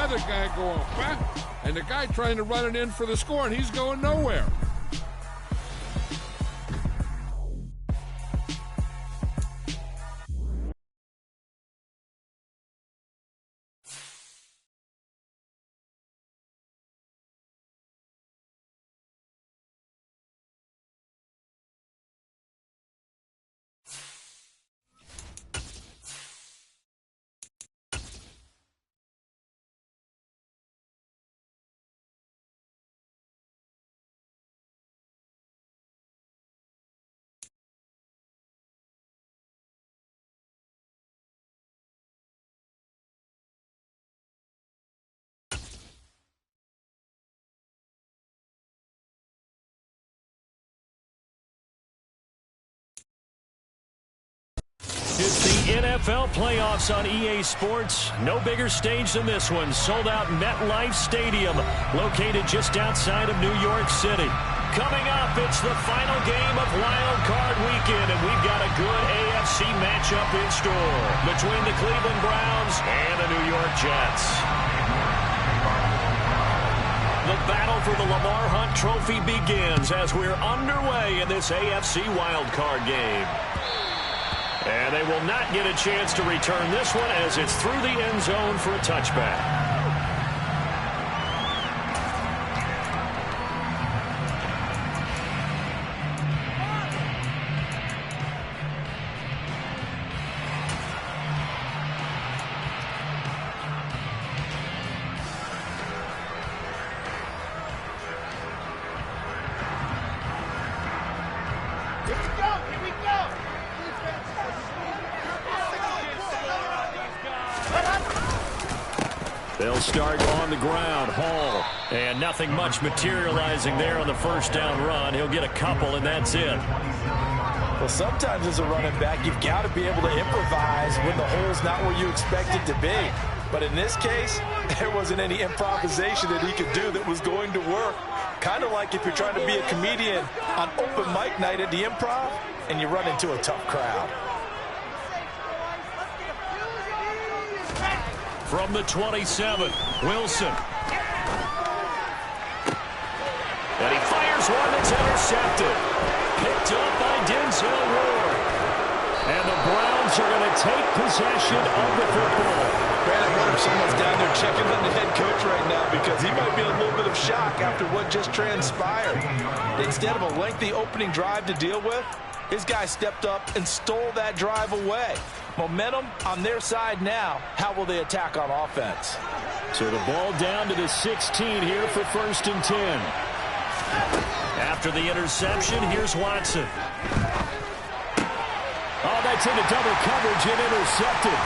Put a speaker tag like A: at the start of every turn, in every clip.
A: other guy going, bah, and the guy trying to run it in for the score, and he's going nowhere.
B: It's the NFL playoffs on EA Sports. No bigger stage than this one. Sold out MetLife Stadium, located just outside of New York City. Coming up, it's the final game of Wild Card Weekend, and we've got a good AFC matchup in store between the Cleveland Browns and the New York Jets. The battle for the Lamar Hunt Trophy begins as we're underway in this AFC Wild Card game. And they will not get a chance to return this one as it's through the end zone for a touchback. They'll start on the ground. Hall. And nothing much materializing there on the first down run. He'll get a couple, and that's it.
C: Well, sometimes as a running back, you've got to be able to improvise when the hole's not where you expect it to be. But in this case, there wasn't any improvisation that he could do that was going to work. Kind of like if you're trying to be a comedian on open mic night at the Improv and you run into a tough crowd.
B: From the 27, Wilson. And he fires one that's intercepted. Picked up by Denzel Ward. And the Browns are going to take possession of the football.
C: Man, I wonder if someone's down there checking on the head coach right now because he might be in a little bit of shock after what just transpired. Instead of a lengthy opening drive to deal with, his guy stepped up and stole that drive away. Momentum on their side now. How will they attack on offense?
B: So the ball down to the 16 here for 1st and 10. After the interception, here's Watson. Oh, that's into double coverage and intercepted.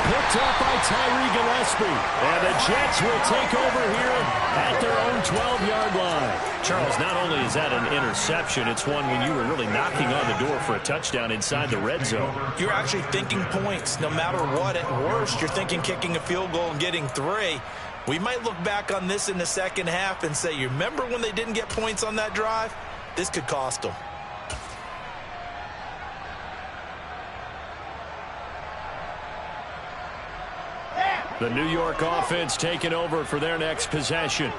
B: Picked up by Tyree Gillespie. And the Jets will take over here at their own 12-yard line. Charles, not only is that an interception, it's one when you were really knocking on the door for a touchdown inside the red zone.
C: You're actually thinking points. No matter what, at worst, you're thinking kicking a field goal and getting 3. We might look back on this in the second half and say, you remember when they didn't get points on that drive? This could cost them.
B: The New York offense taking over for their next possession.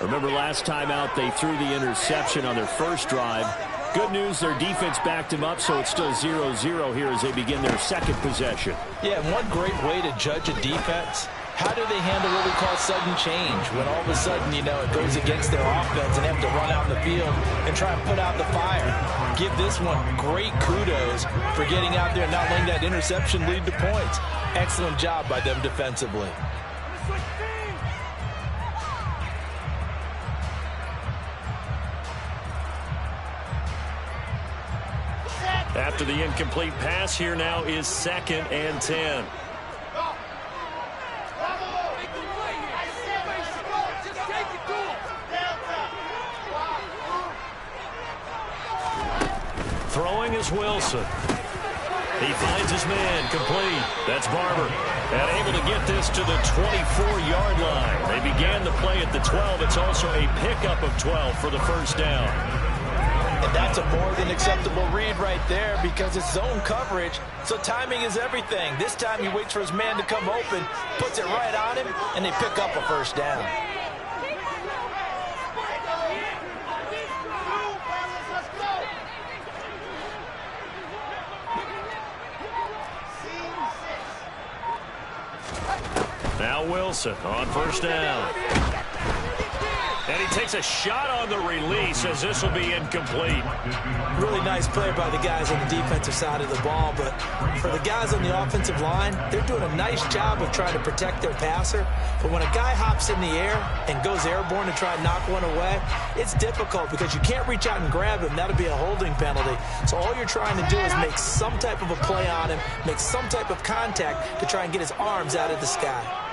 B: Remember last time out they threw the interception on their first drive. Good news, their defense backed them up, so it's still 0-0 here as they begin their second possession.
C: Yeah, and one great way to judge a defense, how do they handle what we call sudden change? When all of a sudden, you know, it goes against their offense and they have to run out in the field and try and put out the fire. Give this one great kudos for getting out there and not letting that interception lead to points. Excellent job by them defensively.
B: After the incomplete pass, here now is 2nd and 10. Throwing is Wilson. He finds his man, complete. That's Barber. And able to get this to the 24-yard line. They began the play at the 12. It's also a pickup of 12 for the first down.
C: And that's a more than acceptable read right there because it's zone coverage, so timing is everything. This time he waits for his man to come open, puts it right on him, and they pick up a first down.
B: Now Wilson on first down. And he takes a shot on the release as this will be incomplete.
C: Really nice play by the guys on the defensive side of the ball, but for the guys on the offensive line, they're doing a nice job of trying to protect their passer. But when a guy hops in the air and goes airborne to try and knock one away, it's difficult because you can't reach out and grab him. That'll be a holding penalty. So all you're trying to do is make some type of a play on him, make some type of contact to try and get his arms out of the sky.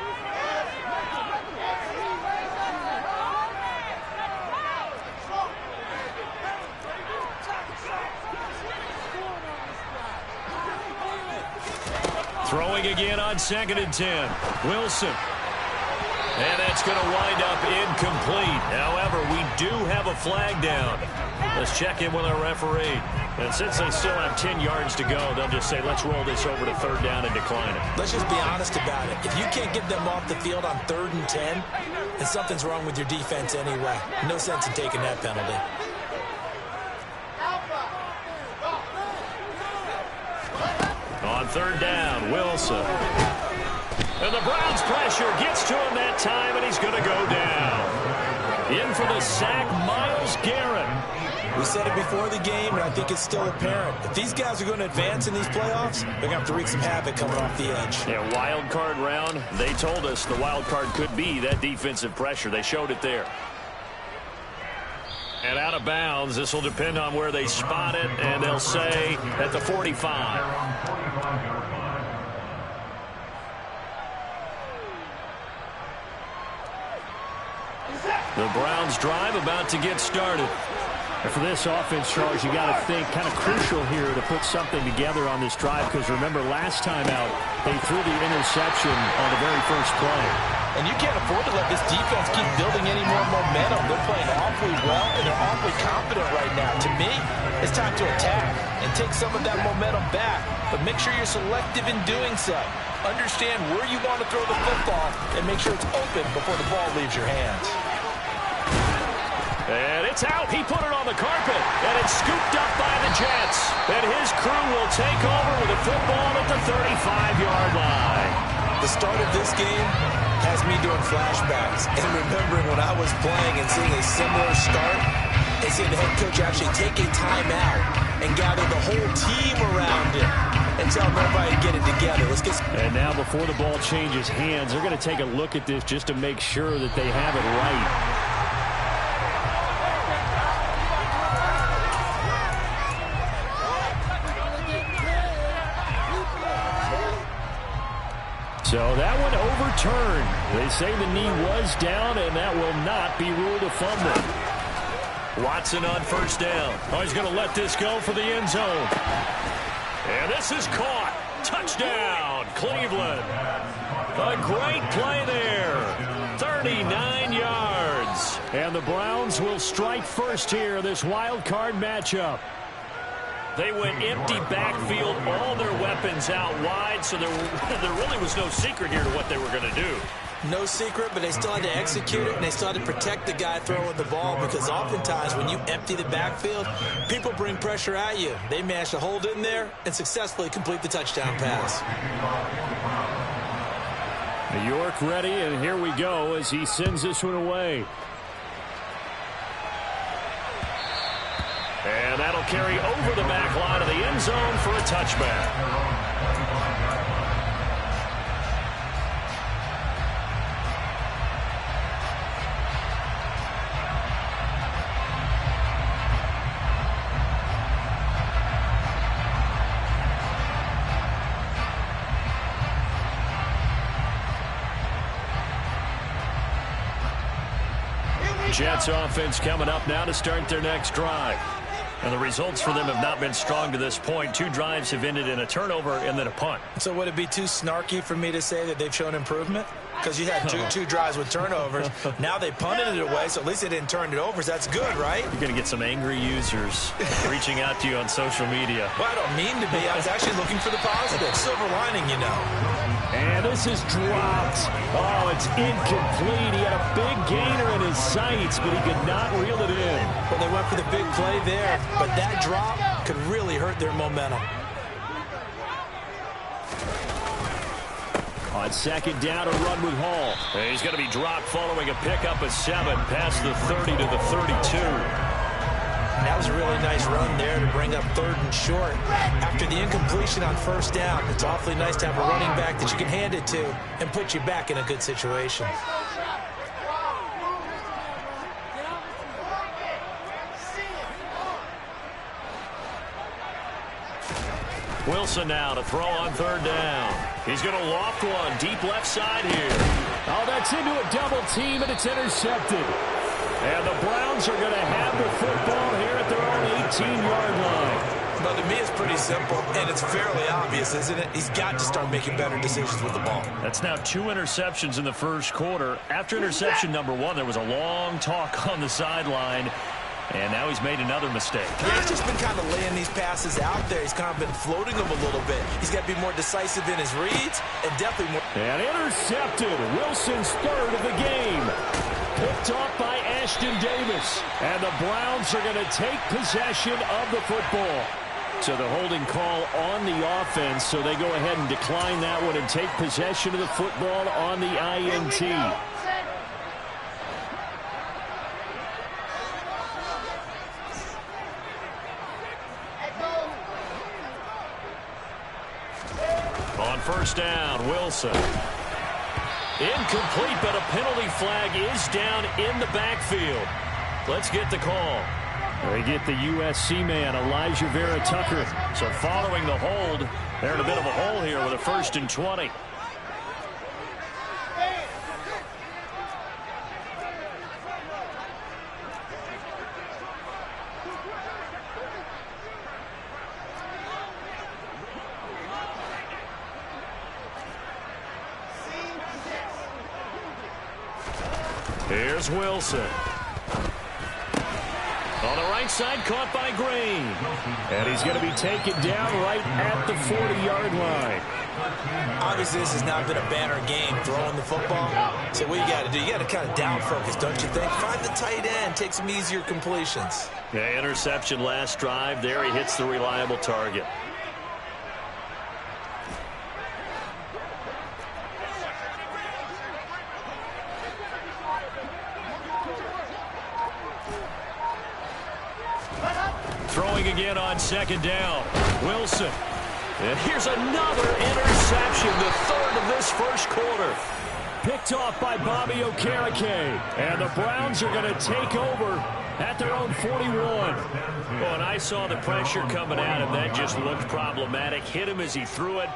B: Throwing again on 2nd and 10. Wilson. And that's going to wind up incomplete. However, we do have a flag down. Let's check in with our referee. And since they still have 10 yards to go, they'll just say, let's roll this over to 3rd down and decline it.
C: Let's just be honest about it. If you can't get them off the field on 3rd and 10, then something's wrong with your defense anyway. No sense in taking that penalty.
B: On 3rd down, Wilson. And the Browns pressure gets to him that time, and he's going to go down. In for the sack, Myles Garrett.
C: We said it before the game, and I think it's still apparent. If these guys are going to advance in these playoffs, they're going to have to wreak some havoc coming off the edge.
B: Yeah, wild card round. They told us the wild card could be that defensive pressure. They showed it there. And out of bounds, this will depend on where they spot it, and they'll say at the 45. The Browns drive about to get started.
D: And for this offense, Charles, you got to think kind of crucial here to put something together on this drive because remember last time out, they threw the interception on the very first play.
C: And you can't afford to let this defense keep building any more momentum. They're playing awfully well, and they're awfully confident right now. To me, it's time to attack and take some of that momentum back. But make sure you're selective in doing so. Understand where you want to throw the football and make sure it's open before the ball leaves your hands.
B: And it's out. He put it on the carpet, and it's scooped up by the Jets. And his crew will take over with the football at the 35-yard line.
C: The start of this game has me doing flashbacks and remembering when I was playing and seeing a similar start and seeing the head coach actually take a timeout and gather the whole team around him and tell nobody to get it together.
D: And now before the ball changes hands, they're going to take a look at this just to make sure that they have it right. So that one overturned. They say the knee was down, and that will not be ruled a fumble.
B: Watson on first down. Oh, he's going to let this go for the end zone. And this is caught. Touchdown, Cleveland. A great play there. 39 yards.
D: And the Browns will strike first here, this wild card matchup.
B: They went empty backfield, all their weapons out wide, so there really was no secret here to what they were going to do.
C: No secret, but they still had to execute it, and they still had to protect the guy throwing the ball because oftentimes when you empty the backfield, people bring pressure at you. They managed to hold in there and successfully complete the touchdown pass.
D: York ready, and here we go as he sends this one away.
B: And that'll carry over the back line of the end zone for a touchback. Jets offense coming up now to start their next drive. And the results for them have not been strong to this point. 2 drives have ended in a turnover and then a punt.
C: So would it be too snarky for me to say that they've shown improvement? Because you had two drives with turnovers. Now they punted it away, so at least they didn't turn it over. So that's good, right?
B: You're going to get some angry users reaching out to you on social media.
C: Well, I don't mean to be. I was actually looking for the positive. Silver lining, you know.
D: And this is dropped. Oh, it's incomplete. He had a big gainer in his sights, but he could not reel it in.
C: Well, they went for the big play there, but that drop could really hurt their momentum.
D: On second down, a run with Hall.
B: He's going to be dropped following a pickup of 7 past the 30 to the 32.
C: That was a really nice run there to bring up 3rd and short. After the incompletion on 1st down, it's awfully nice to have a running back that you can hand it to and put you back in a good situation.
B: Wilson now to throw on 3rd down. He's going to loft one deep left side here.
D: Oh, that's into a double team, and it's intercepted. And the Browns are going to have the football here at their own 18-yard line.
C: Well, to me, it's pretty simple, and it's fairly obvious, isn't it? He's got to start making better decisions with the ball.
B: That's now 2 interceptions in the first quarter. After interception number 1, there was a long talk on the sideline. And now he's made another mistake.
C: Yeah, he's just been kind of laying these passes out there. He's kind of been floating them a little bit. He's got to be more decisive in his reads and definitely more.
D: And intercepted. Wilson's 3rd of the game. Picked off by Ashton Davis. And the Browns are going to take possession of the football. So the holding call on the offense, so they go ahead and decline that one and take possession of the football on the INT.
B: On 1st down, Wilson. Incomplete, but a penalty flag is down in the backfield. Let's get the call.
D: They get the USC man, Elijah Vera Tucker.
B: So following the hold, they're in a bit of a hole here with a 1st and 20. Here's Wilson. On the right side, caught by Green.
D: And he's going to be taken down right at the 40-yard line.
C: Obviously, this has not been a banner game throwing the football. So what you got to do, you got to kind of down focus, don't you think? Find the tight end, take some easier completions.
B: Yeah, interception last drive. There he hits the reliable target. Throwing again on 2nd down. Wilson. And here's another interception, the 3rd of this first quarter.
D: Picked off by Bobby Okereke. And the Browns are going to take over at their own 41.
B: Well, and I saw the pressure coming at him. That just looked problematic. Hit him as he threw it,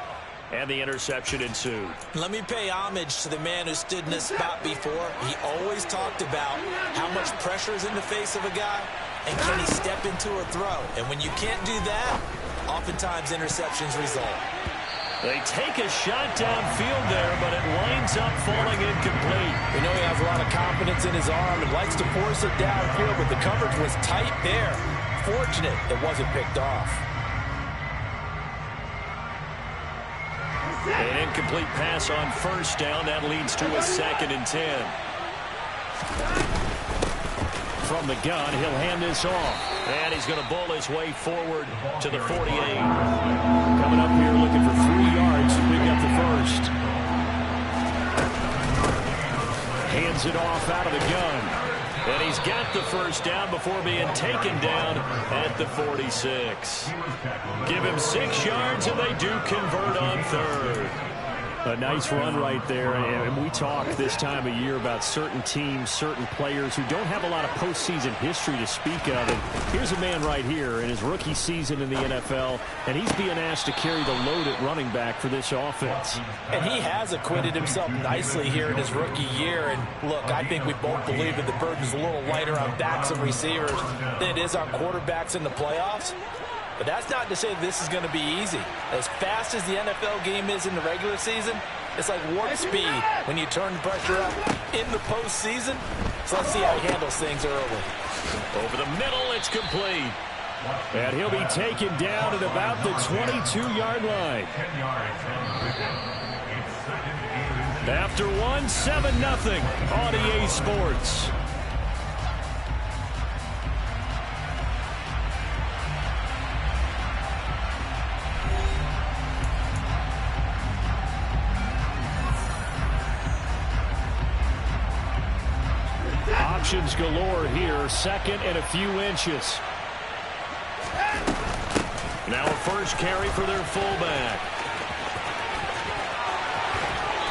B: and the interception ensued.
C: Let me pay homage to the man who stood in this spot before. He always talked about how much pressure is in the face of a guy, and can he step into a throw? And when you can't do that, oftentimes interceptions result.
B: They take a shot downfield there, but it winds up falling incomplete.
C: We know he has a lot of confidence in his arm and likes to force it downfield, but the coverage was tight there. Fortunate it wasn't picked off.
B: An incomplete pass on 1st down. That leads to a 2nd and 10.
D: From the gun, he'll hand this off.
B: And he's going to bull his way forward to the 48.
D: Coming up here looking for 3 yards to pick up the 1st. Hands it off out of the gun.
B: And he's got the 1st down before being taken down at the 46. Give him 6 yards, and they do convert on 3rd.
D: A nice run right there, and we talk this time of year about certain teams, certain players who don't have a lot of postseason history to speak of. And here's a man right here in his rookie season in the NFL, and he's being asked to carry the load at running back for this offense.
C: And he has acquitted himself nicely here in his rookie year. And look, I think we both believe that the burden's a little lighter on backs and receivers than it is on quarterbacks in the playoffs. But that's not to say that this is going to be easy. As fast as the NFL game is in the regular season, it's like warp speed when you turn the pressure up in the postseason. So let's see how he handles things early.
B: Over the middle, it's complete.
D: And he'll be taken down at about the 22-yard line. After one, 7-0 on EA Sports. Options galore here. Second and a few inches. Now a first carry for their fullback.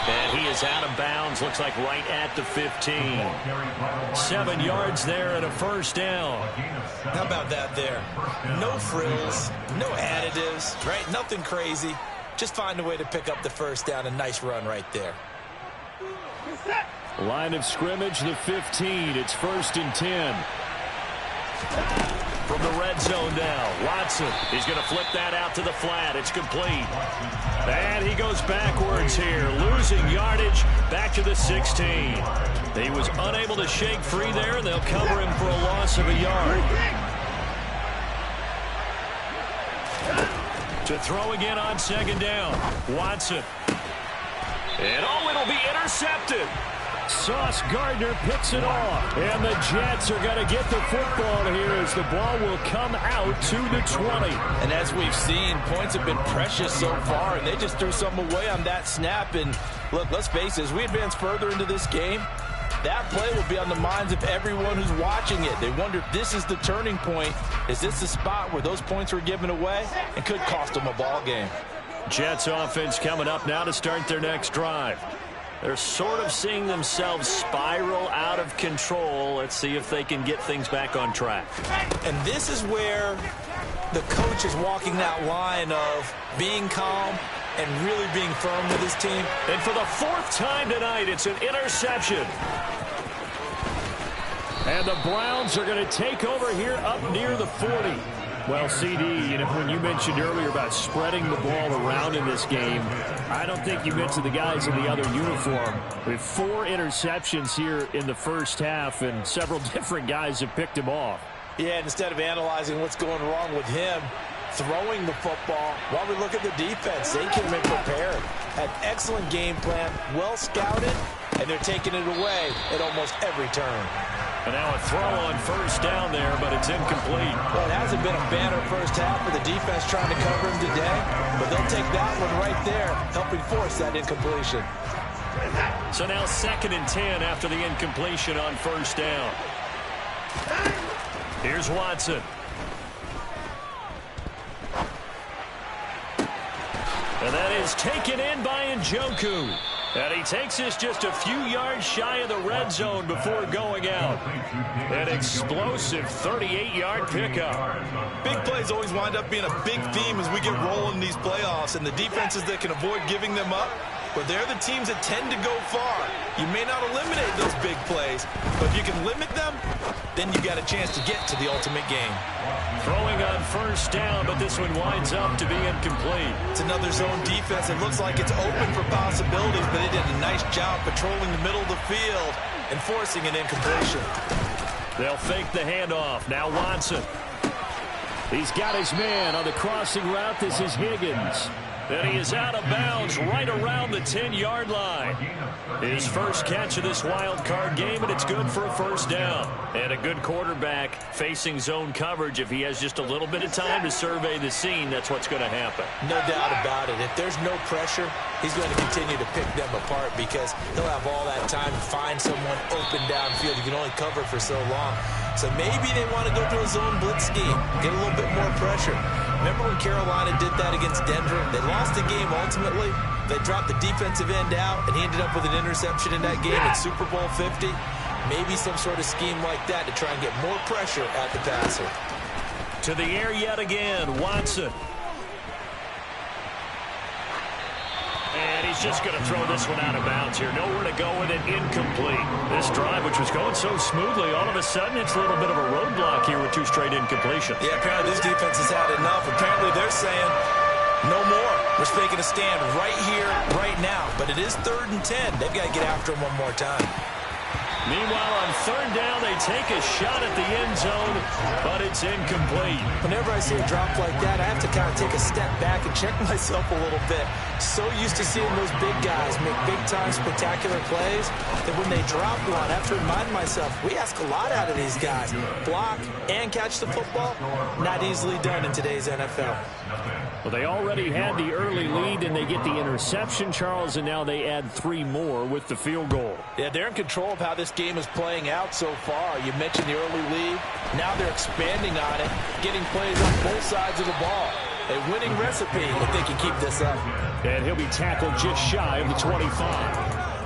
B: And he is out of bounds. Looks like right at the 15.
D: 7 yards there and a first down.
C: How about that there? No frills, no additives, right? Nothing crazy. Just find a way to pick up the first down. A nice run right there.
D: Line of scrimmage, the 15. It's 1st and 10.
B: From the red zone now, Watson. He's going to flip that out to the flat. It's complete. And he goes backwards here, losing yardage back to the 16. He was unable to shake free there, and they'll cover him for a loss of a yard. To throw again on 2nd down, Watson. And it'll be intercepted.
D: Sauce Gardner picks it off. And the Jets are going to get the football here as the ball will come out to the 20.
C: And as we've seen, points have been precious so far, and they just threw some away on that snap. And look, let's face it, as we advance further into this game, that play will be on the minds of everyone who's watching it. They wonder if this is the turning point. Is this the spot where those points were given away and could cost them a ball game?
B: Jets offense coming up now to start their next drive. They're sort of seeing themselves spiral out of control. Let's see if they can get things back on track.
C: And this is where the coach is walking that line of being calm and really being firm with his team.
B: And for the 4th time tonight, it's an interception.
D: And the Browns are going to take over here up near the 40. Well, CD, when you mentioned earlier about spreading the ball around in this game, I don't think you mentioned the guys in the other uniform. We have 4 interceptions here in the first half, and several different guys have picked him off.
C: Yeah, and instead of analyzing what's going wrong with him, throwing the football, while we look at the defense, they came in prepared. Had excellent game plan, well scouted, and they're taking it away at almost every turn.
B: And now a throw on 1st down there, but it's incomplete.
C: Well, it hasn't been a banner first half for the defense trying to cover him today, but they'll take that one right there, helping force that incompletion.
B: So now 2nd and 10 after the incompletion on 1st down. Here's Watson. And that is taken in by Njoku. And he takes this just a few yards shy of the red zone before going out. An explosive 38-yard pickup.
E: Big plays always wind up being a big theme as we get rolling in these playoffs, and the defenses that can avoid giving them up, but they're the teams that tend to go far. You may not eliminate those big plays, but if you can limit them, then you got a chance to get to the ultimate game.
B: Throwing on 1st down, but this one winds up to be incomplete.
E: It's another zone defense. It looks like it's open for possibilities, but they did a nice job patrolling the middle of the field and forcing an incompletion.
B: They'll fake the handoff. Now Watson.
D: He's got his man on the crossing route. This is Higgins.
B: And he is out of bounds right around the 10-yard line. His first catch of this wild card game, and it's good for a 1st down. And a good quarterback facing zone coverage. If he has just a little bit of time to survey the scene, that's what's going to happen.
C: No doubt about it. If there's no pressure, he's going to continue to pick them apart because he'll have all that time to find someone open downfield. You can only cover for so long. So maybe they want to go to a zone blitz scheme, get a little bit more pressure.
E: Remember when Carolina did that against Denver? They lost the game ultimately. They dropped the defensive end out, and he ended up with an interception in that game in Super Bowl 50. Maybe some sort of scheme like that to try and get more pressure at the passer.
B: To the air yet again, Watson. And he's just going to throw this one out of bounds here. Nowhere to go with it, incomplete. This drive, which was going so smoothly, all of a sudden it's a little bit of a roadblock here with 2 straight incompletions.
E: Yeah, apparently this defense has had enough. Apparently they're saying, no more. We're making a stand right here, right now. But it is 3rd and 10. They've got to get after him one more time.
B: Meanwhile, on 3rd down, they take a shot at the end zone, but it's incomplete.
E: Whenever I see a drop like that, I have to kind of take a step back and check myself a little bit. So used to seeing those big guys make big-time spectacular plays that when they drop one, I have to remind myself, we ask a lot out of these guys. Block and catch the football, not easily done in today's NFL.
B: Well, they already had the early lead, and they get the interception, Charles, and now they add 3 more with the field goal.
C: Yeah, they're in control of how this game is playing out so far. You mentioned the early lead. Now they're expanding on it, getting plays on both sides of the ball. A winning recipe if they can keep this up.
B: And he'll be tackled just shy of the 25.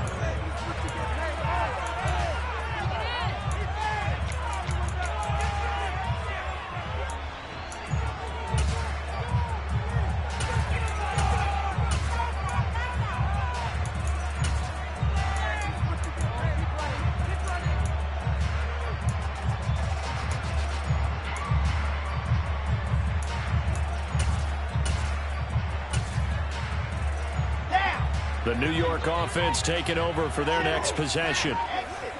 B: The New York offense taking over for their next possession.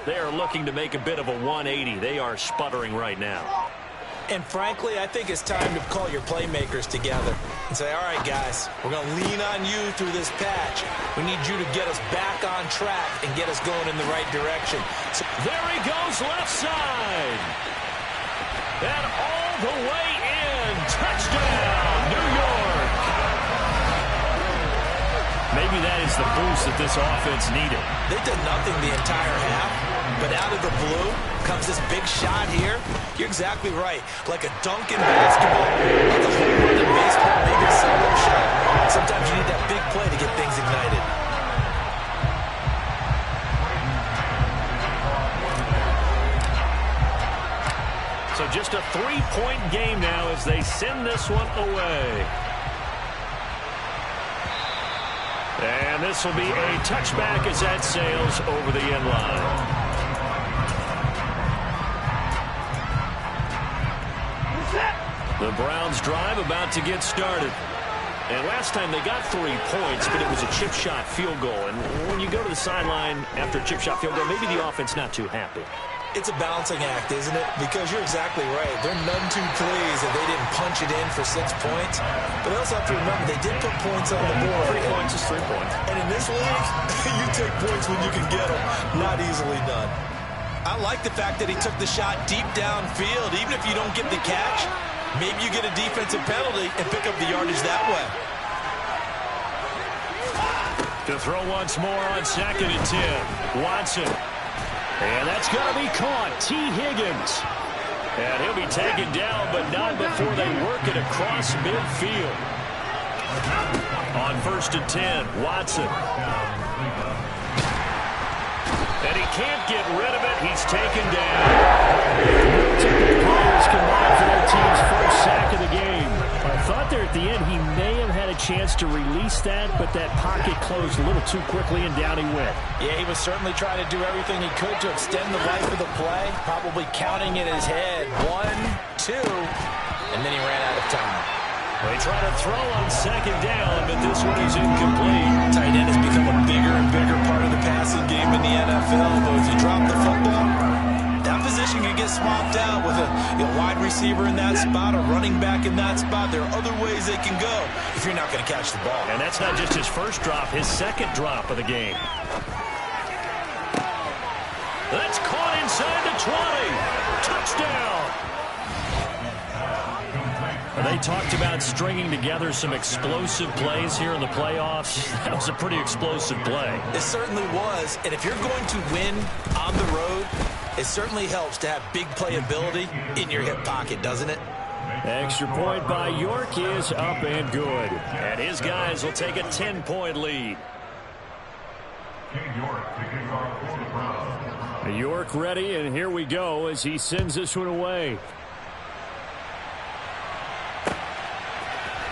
B: They are looking to make a bit of a 180. They are sputtering right now.
E: And frankly, I think it's time to call your playmakers together and say, all right, guys, we're going to lean on you through this patch. We need you to get us back on track and get us going in the right direction.
B: So there he goes, left side. And all the way in. Touchdown, New York. Maybe that is the boost that this offense needed.
E: They did nothing the entire half, but out of the blue comes this big shot here. You're exactly right. Like a dunk in basketball, like a home run in baseball, maybe a solo shot. Sometimes you need that big play to get things ignited.
B: So just a 3-point game now as they send this one away. And this will be a touchback as that sails over the end line. The Browns drive about to get started. And last time they got 3 points, but it was a chip shot field goal. And when you go to the sideline after a chip shot field goal, maybe the offense not too happy.
E: It's a balancing act, isn't it? Because you're exactly right. They're none too pleased that they didn't punch it in for 6 points. But they also have to remember they did put points on the board.
B: 3 points is 3 points.
E: And in this league, you take points when you can get them. Not easily done. I like the fact that he took the shot deep downfield. Even if you don't get the catch, maybe you get a defensive penalty and pick up the yardage that way.
B: To throw once more on 2nd and 10. Watson. And that's going to be caught. T. Higgins. And he'll be taken down, but not before they work it across midfield. On 1st and 10, Watson. And he can't get rid of it. He's taken down. Typical players combined for their team's first sack of the game. I thought there at the end he may have had a chance to release that, but that pocket closed a little too quickly, and down he went.
C: Yeah, he was certainly trying to do everything he could to extend the life of the play, probably counting in his head 1, 2, and then he ran out of time.
B: They try to throw on 2nd down, but this one is incomplete.
E: Tight end has become a bigger and bigger part of the passing game in the NFL, but if you drop the football, that position can get swapped out with a wide receiver in that spot, a running back in that spot. There are other ways they can go if you're not going to catch the ball.
B: And that's not just his first drop, his 2nd drop of the game. That's caught inside the 20. Touchdown. They talked about stringing together some explosive plays here in the playoffs. That was a pretty explosive play.
E: It certainly was. And if you're going to win on the road, it certainly helps to have big playability in your hip pocket, doesn't it?
D: Extra point by York is up and good. And his guys will take a 10-point lead. York ready, and here we go as he sends this one away.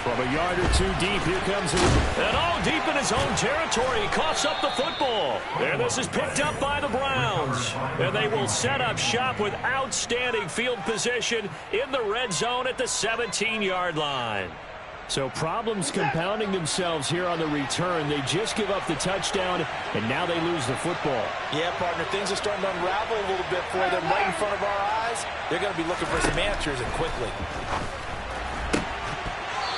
D: From a yard or two deep, here comes it. And all deep in his own territory, he coughs up the football. And this is picked up by the Browns. And they will set up shop with outstanding field position in the red zone at the 17-yard line. So problems compounding themselves here on the return. They just give up the touchdown, and now they lose the football.
C: Yeah, partner, things are starting to unravel a little bit for them right in front of our eyes. They're going to be looking for some answers, and quickly.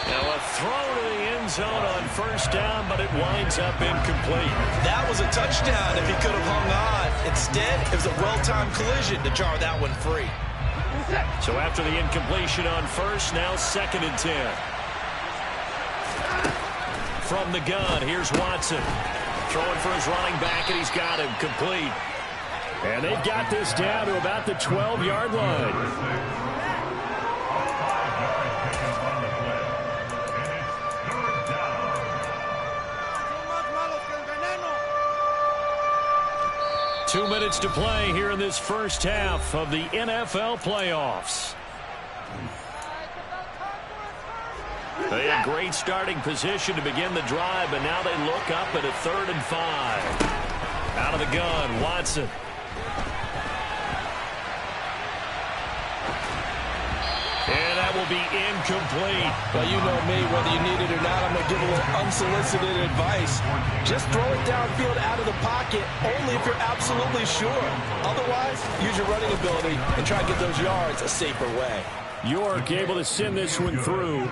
D: Now a throw to the end zone on first down, but it winds up incomplete.
E: That was a touchdown if he could have hung on. Instead, it was a well-timed collision to jar that one free.
D: So after the incompletion on first, now 2nd and 10. From the gun, here's Watson. Throwing for his running back, and he's got him complete. And they've got this down to about the 12-yard line. 2 minutes to play here in this first half of the NFL playoffs. They had great starting position to begin the drive, but now they look up at a 3rd and 5. Out of the gun, Watson. And that will be incomplete.
C: Well, you know me, whether you need it or not, I'm going to give a little unsolicited advice. Just throw it downfield out of the pocket, only if you're absolutely sure. Otherwise, use your running ability and try to get those yards a safer way.
D: York able to send this one through.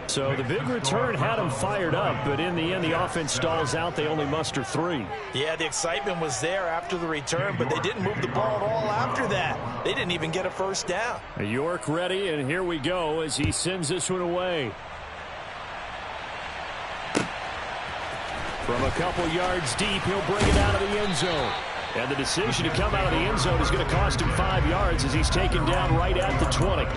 D: So the big return had them fired up, but in the end, the offense stalls out. They only muster 3.
C: Yeah, the excitement was there after the return, but they didn't move the ball at all after that. They didn't even get a first down.
D: York ready, and here we go as he sends this one away. From a couple yards deep, he'll bring it out of the end zone. And the decision to come out of the end zone is going to cost him 5 yards as he's taken down right at the 20.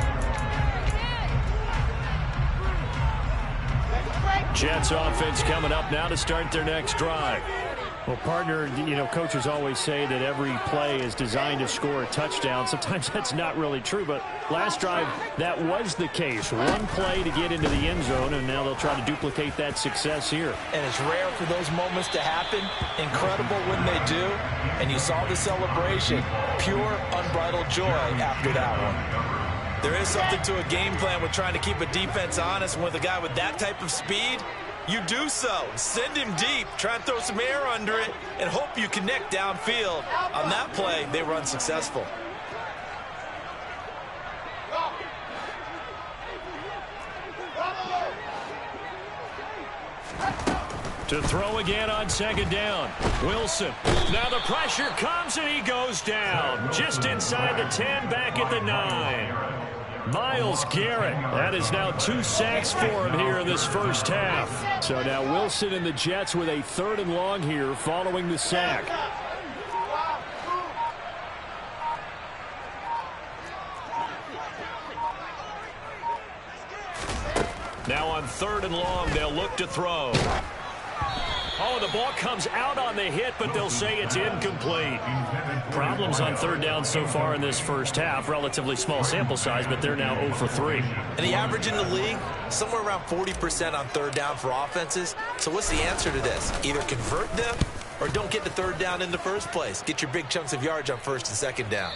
D: Jets offense coming up now to start their next drive. Well, partner, you know, coaches always say that every play is designed to score a touchdown. Sometimes that's not really true, but last drive, that was the case. One play to get into the end zone, and now they'll try to duplicate that success here.
C: And it's rare for those moments to happen. Incredible when they do. And you saw the celebration. Pure, unbridled joy after that one.
E: There is something to a game plan with trying to keep a defense honest. And with a guy with that type of speed, you do so. Send him deep, try and throw some air under it, and hope you connect downfield. On that play, they were unsuccessful.
D: To throw again on 2nd down. Wilson. Now the pressure comes, and he goes down. Just inside the 10, back at the 9. Myles Garrett. That is now 2 sacks for him here in this first half. So now Wilson and the Jets with a 3rd and long here following the sack. Now on 3rd and long, they'll look to throw. Oh, the ball comes out on the hit, but they'll say it's incomplete. Problems on 3rd down so far in this first half. Relatively small sample size, but they're now 0 for 3.
E: And the average in the league, somewhere around 40% on 3rd down for offenses. So what's the answer to this? Either convert them or don't get the 3rd down in the first place. Get your big chunks of yards on 1st and 2nd down.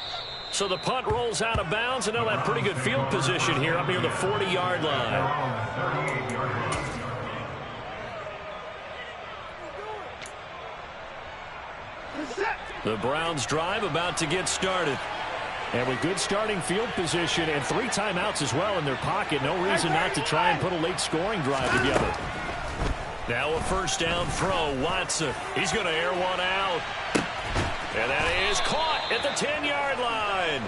D: So the punt rolls out of bounds, and they'll have pretty good field position here up near the 40-yard line. The Browns drive about to get started. And with good starting field position and 3 timeouts as well in their pocket, no reason not to try and put a late scoring drive together. Now a 1st down throw. Watson. He's going to air one out. And that is caught at the 10-yard line.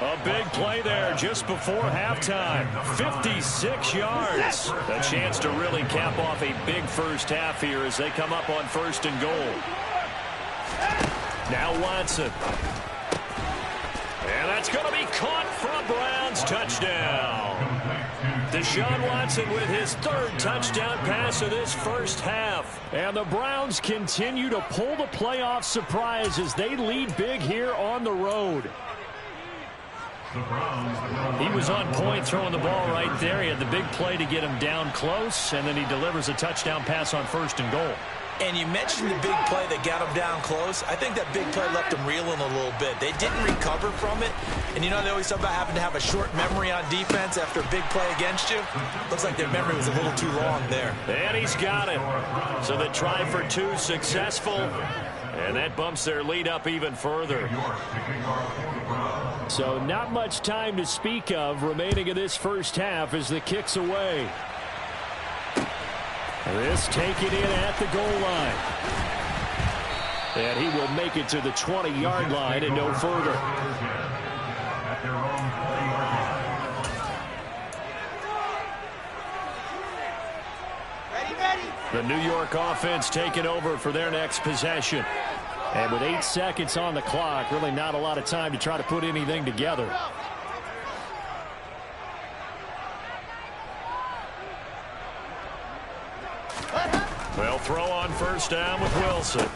D: A big play there just before halftime. 56 yards. A chance to really cap off a big first half here as they come up on 1st and goal. Now Watson. And
B: That's going to be caught for a Browns touchdown. Deshaun Watson with his third touchdown pass of this first half.
D: And the Browns continue to pull the playoff surprise as they lead big here on the road.
B: He was on point throwing the ball right there. He had the big play to get him down close, and then he delivers a touchdown pass on 1st and goal.
C: And you mentioned the big play that got him down close. I think that big play left him reeling a little bit. They didn't recover from it. And you know they always talk about having to have a short memory on defense after a big play against you. Looks like their memory was a little too long there.
B: And he's got it. So the try for 2 successful. And that bumps their lead up even further.
D: So not much time to speak of remaining in this first half as the kick's away. This taken in at the goal line. And he will make it to the 20-yard line and no further. The New York offense taking over for their next possession. And with 8 seconds on the clock, really not a lot of time to try to put anything together.
B: Well, throw on 1st down with Wilson.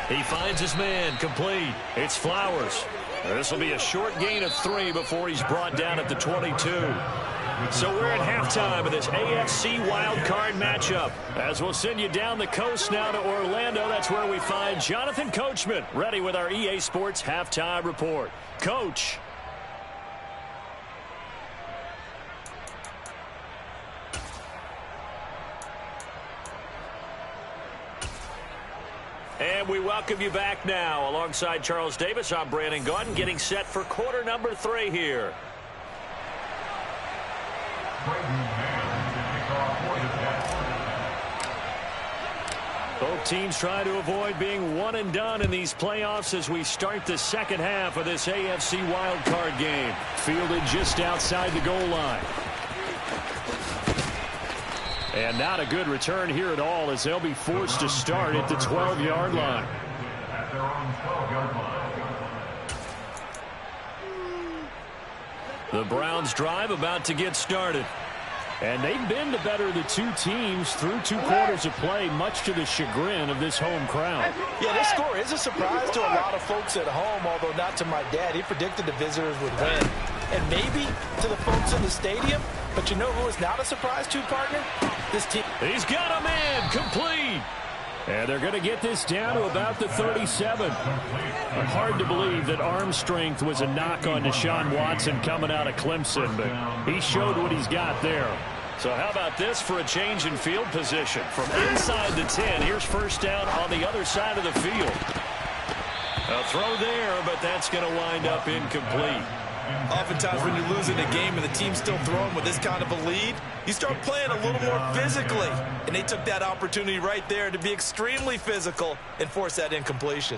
B: He finds his man, complete. It's Flowers. This will be a short gain of 3 before he's brought down at the 22. So we're at halftime of this AFC wildcard matchup. As we'll send you down the coast now to Orlando, that's where we find Jonathan Coachman ready with our EA Sports halftime report. Coach. And we welcome you back now. Alongside Charles Davis, I'm Brandon Gaudin, getting set for quarter number 3 here. Both teams trying to avoid being one and done in these playoffs as we start the second half of this AFC wildcard game.
D: Fielded just outside the goal line. And not a good return here at all as they'll be forced to start at the 12-yard line.
B: The Browns drive about to get started.
D: And they've been the better of the 2 teams through 2 quarters of play, much to the chagrin of this home crowd.
C: Yeah, this score is a surprise to a lot of folks at home, although not to my dad. He predicted the visitors would win. And maybe to the folks in the stadium. But you know who is not a surprise to, partner? This team.
B: He's got a man, complete.
D: And they're going to get this down to about the 37. But hard to believe that arm strength was a knock on Deshaun Watson coming out of Clemson, but he showed what he's got there.
B: So how about this for a change in field position? From inside the 10, here's 1st down on the other side of the field. A throw there, but that's going to wind up incomplete.
E: Oftentimes when you lose in a game and the team's still throwing with this kind of a lead, you start playing a little more physically. And they took that opportunity right there to be extremely physical and force that incompletion.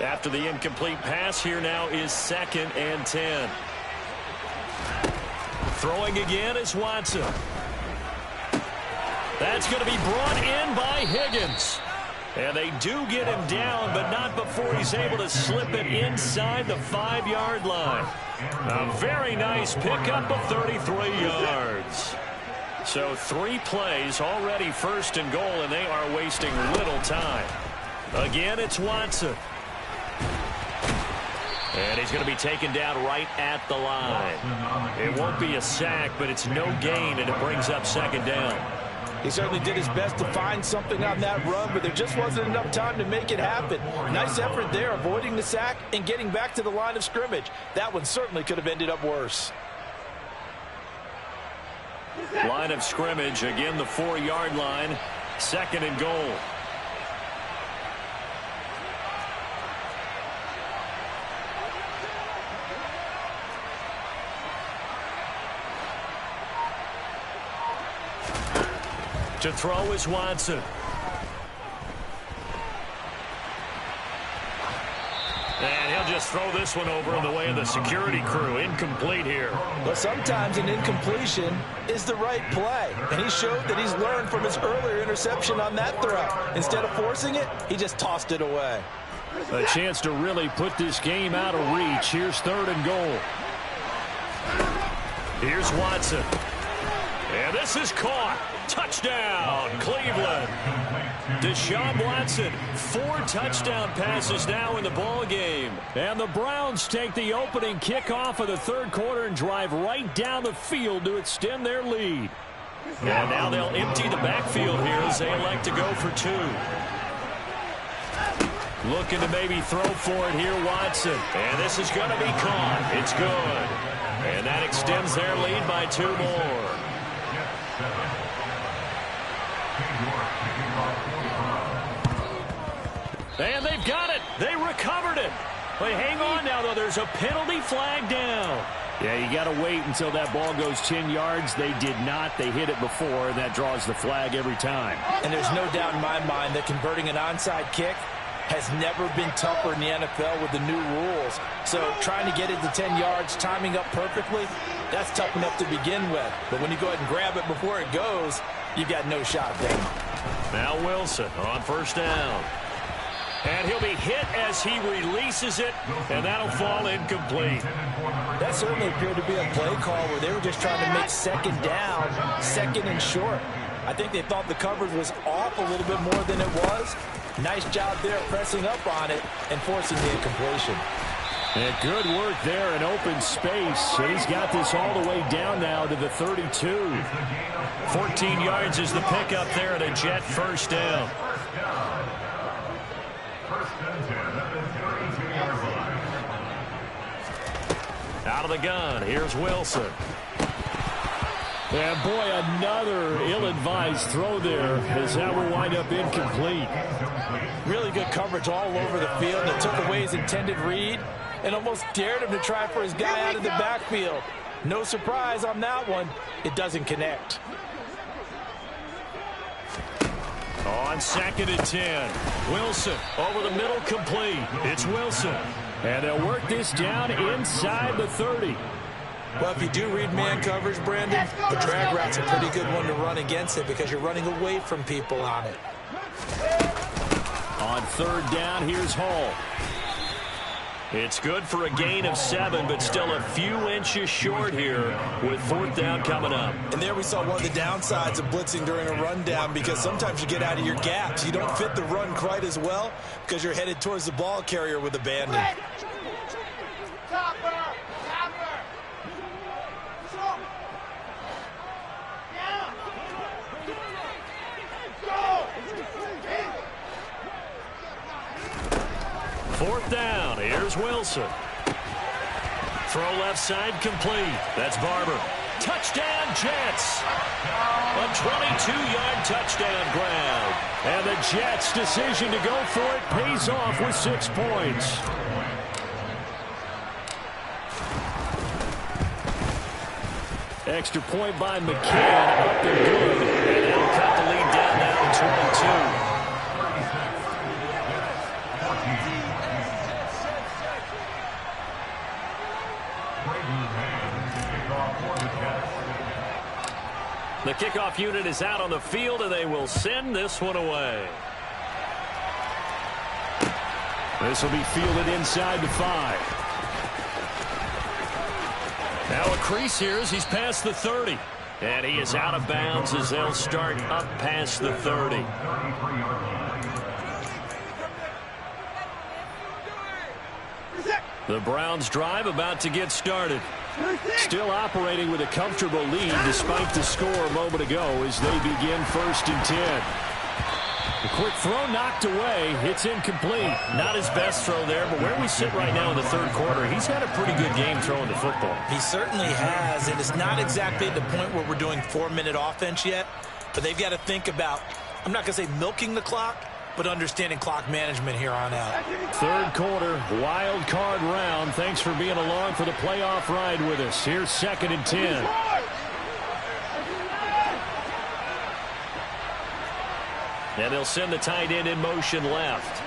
B: After the incomplete pass, here now is 2nd and 10. Throwing again is Watson. That's going to be brought in by Higgins. And they do get him down, but not before he's able to slip it inside the 5-yard line. A very nice pickup of 33 yards. So 3 plays, already 1st and goal, and they are wasting little time. Again, it's Watson. And he's going to be taken down right at the line. It won't be a sack, but it's no gain, and it brings up 2nd down.
C: He certainly did his best to find something on that run, but there just wasn't enough time to make it happen. Nice effort there, avoiding the sack and getting back to the line of scrimmage. That one certainly could have ended up worse.
B: Line of scrimmage, again the 4-yard line, 2nd and goal. To throw is Watson. And he'll just throw this one over in the way of the security crew. Incomplete here.
C: But sometimes an incompletion is the right play. And he showed that he's learned from his earlier interception on that throw. Instead of forcing it, he just tossed it away.
D: A chance to really put this game out of reach. Here's 3rd and goal. Here's Watson. And this is caught. Touchdown, Cleveland. Deshaun Watson, 4 touchdown passes now in the ball game. And the Browns take the opening kickoff of the 3rd quarter and drive right down the field to extend their lead. And now they'll empty the backfield here as they elect to go for 2. Looking to maybe throw for it here, Watson. And this is going to be caught. It's good. And that extends their lead by 2 more. And they've got it. They recovered it. But hang on now, though. There's a penalty flag down. Yeah, you got to wait until that ball goes 10 yards. They did not. They hit it before, and that draws the flag every time.
C: And there's no doubt in my mind that converting an onside kick has never been tougher in the NFL with the new rules. So trying to get it to 10 yards, timing up perfectly, that's tough enough to begin with. But when you go ahead and grab it before it goes, you've got no shot there.
D: Now Wilson on 1st down. And he'll be hit as he releases it, and that'll fall incomplete.
C: That certainly appeared to be a play call where they were just trying to make 2nd down, 2nd and short. I think they thought the coverage was off a little bit more than it was. Nice job there pressing up on it and forcing the incompletion.
D: And good work there in open space. And he's got this all the way down now to the 32. 14 yards is the pickup there and a Jet 1st down. Out of the gun, here's Wilson. And boy, another ill-advised throw there as that will wind up incomplete.
C: Really good coverage all over the field. It took away his intended read and almost dared him to try for his guy out of the backfield. No surprise on that one. It doesn't connect.
D: On 2nd and 10, Wilson over the middle, complete. It's Wilson. And they'll work this down inside the 30.
E: Well, if you do read man coverage, Brandon, the drag route's a pretty good one to run against it because you're running away from people on it.
D: On 3rd down, here's Hall. It's good for a gain of 7, but still a few inches short here with 4th down coming up.
E: And there we saw one of the downsides of blitzing during a rundown because sometimes you get out of your gaps. You don't fit the run quite as well because you're headed towards the ball carrier with abandon.
D: Fourth down, here's Wilson. Throw left side complete. That's Barber. Touchdown, Jets. A 22-yard touchdown grab. And the Jets' decision to go for it pays off with 6 points. Extra point by McCann, up and good. And they'll cut the lead down now to 22. The kickoff unit is out on the field, and they will send this one away. This will be fielded inside the 5. Now a crease here as he's past the 30. And he is out of bounds as they'll start up past the 30. The Browns drive about to get started. Still operating with a comfortable lead despite the score a moment ago as they begin 1st and 10. A quick throw knocked away. It's incomplete. Not his best throw there, but where we sit right now in the 3rd quarter, he's had a pretty good game throwing the football.
E: He certainly has, and it's not exactly at the point where we're doing 4-minute offense yet, but they've got to think about, I'm not going to say milking the clock, but understanding clock management here on out.
D: 3rd quarter, wild card round. Thanks for being along for the playoff ride with us. Here's 2nd and 10. And they'll send the tight end in motion left.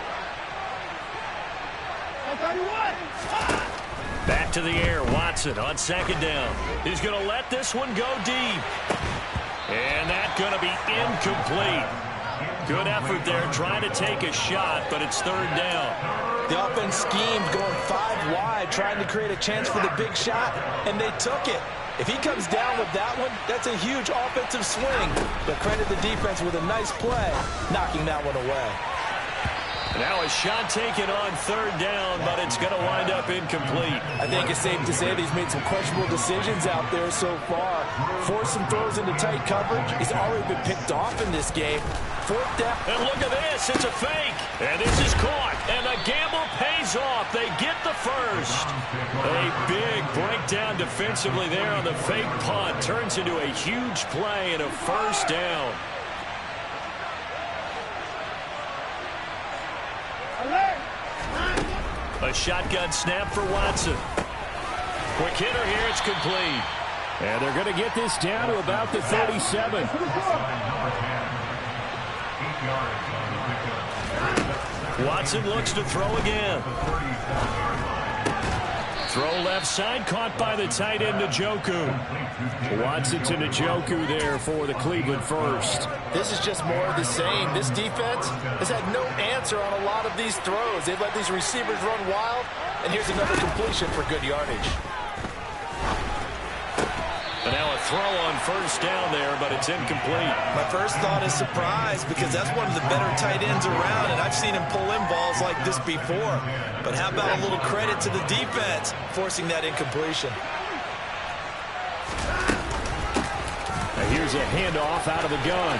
D: Back to the air, Watson on 2nd down. He's going to let this one go deep. And that's going to be incomplete.
B: Good effort there, trying to take a shot, but it's third down.
C: The offense schemed, going 5 wide, trying to create a chance for the big shot, and they took it. If he comes down with that one, that's a huge offensive swing. But credit the defense with a nice play, knocking that one away.
B: Now a shot taken on third down, but it's going to wind up incomplete.
C: I think it's safe to say that he's made some questionable decisions out there so far. Forced some throws into tight coverage. He's already been picked off in this game. Fourth down.
B: And look at this. It's a fake. And this is caught. And the gamble pays off. They get the first. A big breakdown defensively there on the fake punt. Turns into a huge play and a first down. A shotgun snap for Watson. Quick hitter here, it's complete.
D: And they're going to get this down to about the 37.
B: Watson looks to throw again. Throw left side, caught by the tight end, Njoku.
D: Watson to Njoku there for the Cleveland first.
C: This is just more of the same. This defense has had no answer on a lot of these throws. They've let these receivers run wild, and here's another completion for good yardage.
B: And now a throw on first down there, but it's incomplete.
E: My first thought is surprise, because that's one of the better tight ends around, and I've seen him pull in balls like this before. But how about a little credit to the defense forcing that incompletion?
D: Now here's a handoff out of the gun.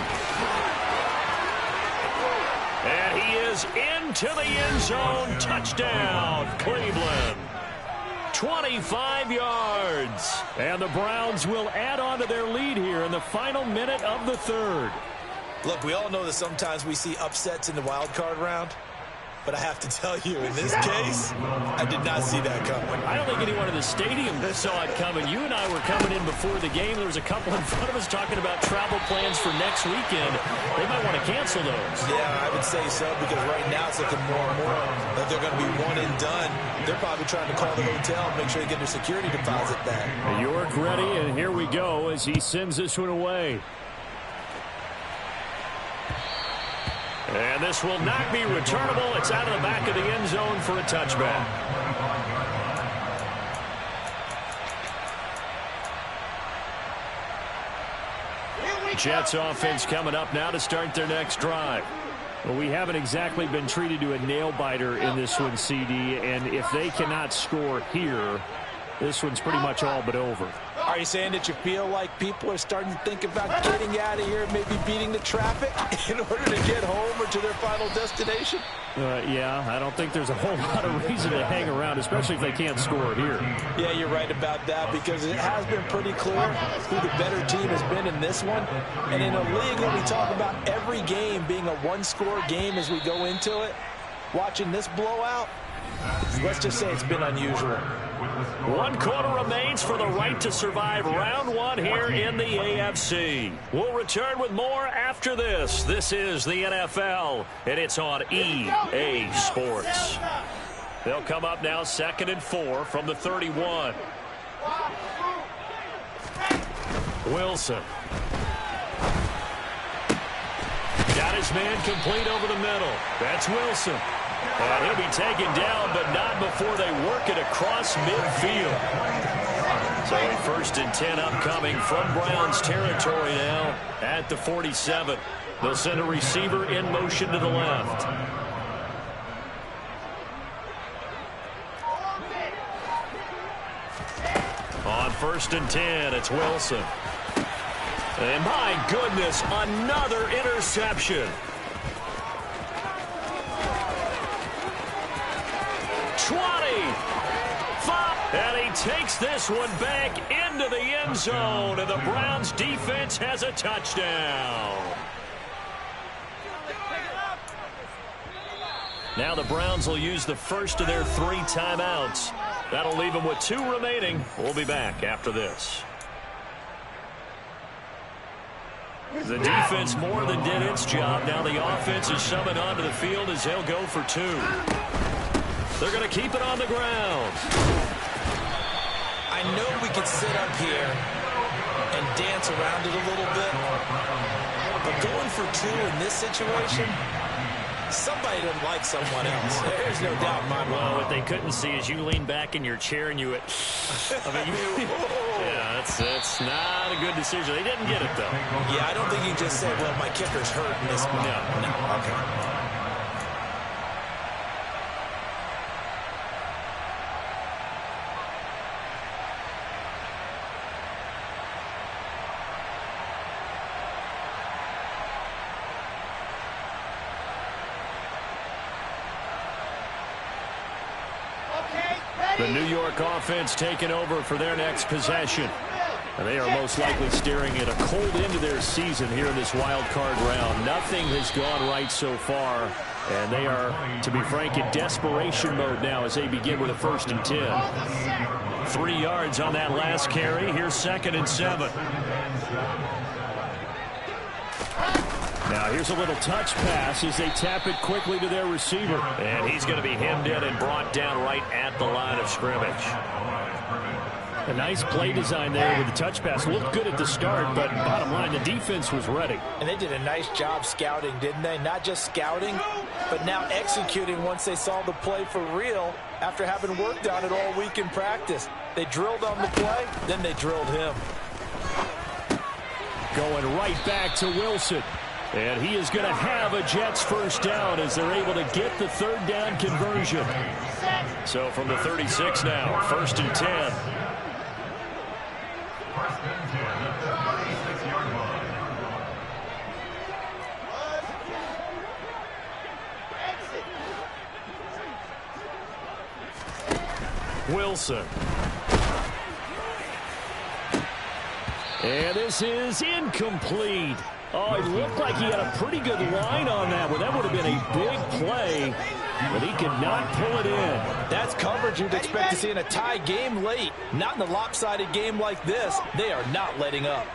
B: And he is into the end zone. Touchdown, Cleveland. 25 yards.
D: And the Browns will add on to their lead here in the final minute of the third.
E: Look, we all know that sometimes we see upsets in the wild card round. But I have to tell you, in this case, I did not see that coming.
B: I don't think anyone in the stadium saw it coming. You and I were coming in before the game. There was a couple in front of us talking about travel plans for next weekend. They might want to cancel those.
E: Yeah, I would say so, because right now it's looking more and more that they're going to be one and done. They're probably trying to call the hotel and make sure they get their security deposit back.
D: York ready, and here we go as he sends this one away.
B: And this will not be returnable. It's out of the back of the end zone for a touchback. Jets offense coming up now to start their next drive.
D: Well, we haven't exactly been treated to a nail-biter in this one, CD, and if they cannot score here, this one's pretty much all but over.
C: Are you saying that you feel like people are starting to think about getting out of here, maybe beating the traffic in order to get home or to their final destination?
D: Yeah, I don't think there's a whole lot of reason to hang around, especially if they can't score here.
C: Yeah, you're right about that, because it has been pretty clear who the better team has been in this one. And in a league where we talk about every game being a one-score game as we go into it, watching this blowout, let's just say it's been unusual.
B: 1 quarter remains for the right to survive round one here in the AFC. We'll return with more after this. This is the NFL, and it's on EA Sports. They'll come up now 2nd and 4 from the 31. Wilson. Got his man complete over the middle. That's Wilson. And he'll be taken down, but not before they work it across midfield. So a 1st and 10 upcoming from Browns territory now at the 47. They'll send a receiver in motion to the left. On 1st and 10, it's Wilson. And my goodness, another interception. 20, 5, and he takes this one back into the end zone, and the Browns defense has a touchdown. Now the Browns will use the first of their 3 timeouts. That'll leave them with 2 remaining. We'll be back after this. The defense more than did its job. Now the offense is summoned onto the field as they'll go for 2. They're going to keep it on the ground.
E: I know we could sit up here and dance around it a little bit,
C: But going for 2 in this situation, somebody doesn't like someone else. There's no doubt in my mind.
B: Well, what they couldn't see is you lean back in your chair and you went, yeah, that's not a good decision. They didn't get it, though.
C: Yeah, I don't think he just said, well, my kicker's hurt in this one. No. Okay.
B: The New York offense taking over for their next possession. And they are most likely staring at a cold end of their season here in this wild card round. Nothing has gone right so far. And they are, to be frank, in desperation mode now as they begin with a 1st and 10. 3 yards on that last carry. Here's 2nd and 7. Now here's a little touch pass as they tap it quickly to their receiver. And he's going to be hemmed in and brought down right at the line of scrimmage. A nice play design there with the touch pass. Looked good at the start, but bottom line, the defense was ready.
C: And they did a nice job scouting, didn't they? Not just scouting, but now executing once they saw the play for real after having worked on it all week in practice. They drilled on the play, then they drilled him.
B: Going right back to Wilson. And he is going to have a Jets 1st down as they're able to get the 3rd down conversion. So from the 36 now, 1st and 10. Wilson. And this is incomplete. Oh, it looked like he had a pretty good line on that one. That would have been a big play, but he could not pull it in.
C: That's coverage you'd expect to see in a tie game late. Not in a lopsided game like this. They are not letting up.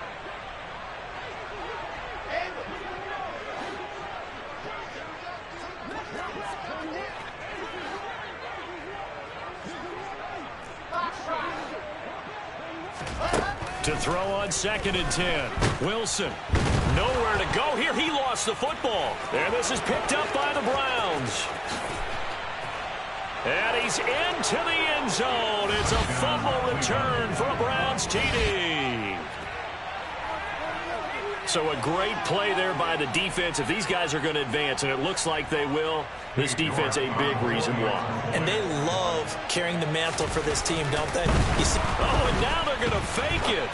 B: To throw on 2nd and 10. Wilson. Nowhere to go here. He lost the football. And this is picked up by the Browns. And he's into the end zone. It's a fumble return for a Browns TD. So a great play there by the defense. If these guys are going to advance, and it looks like they will, this defense a big reason why.
C: And they love carrying the mantle for this team, don't they? You see,
B: and now they're going to fake it.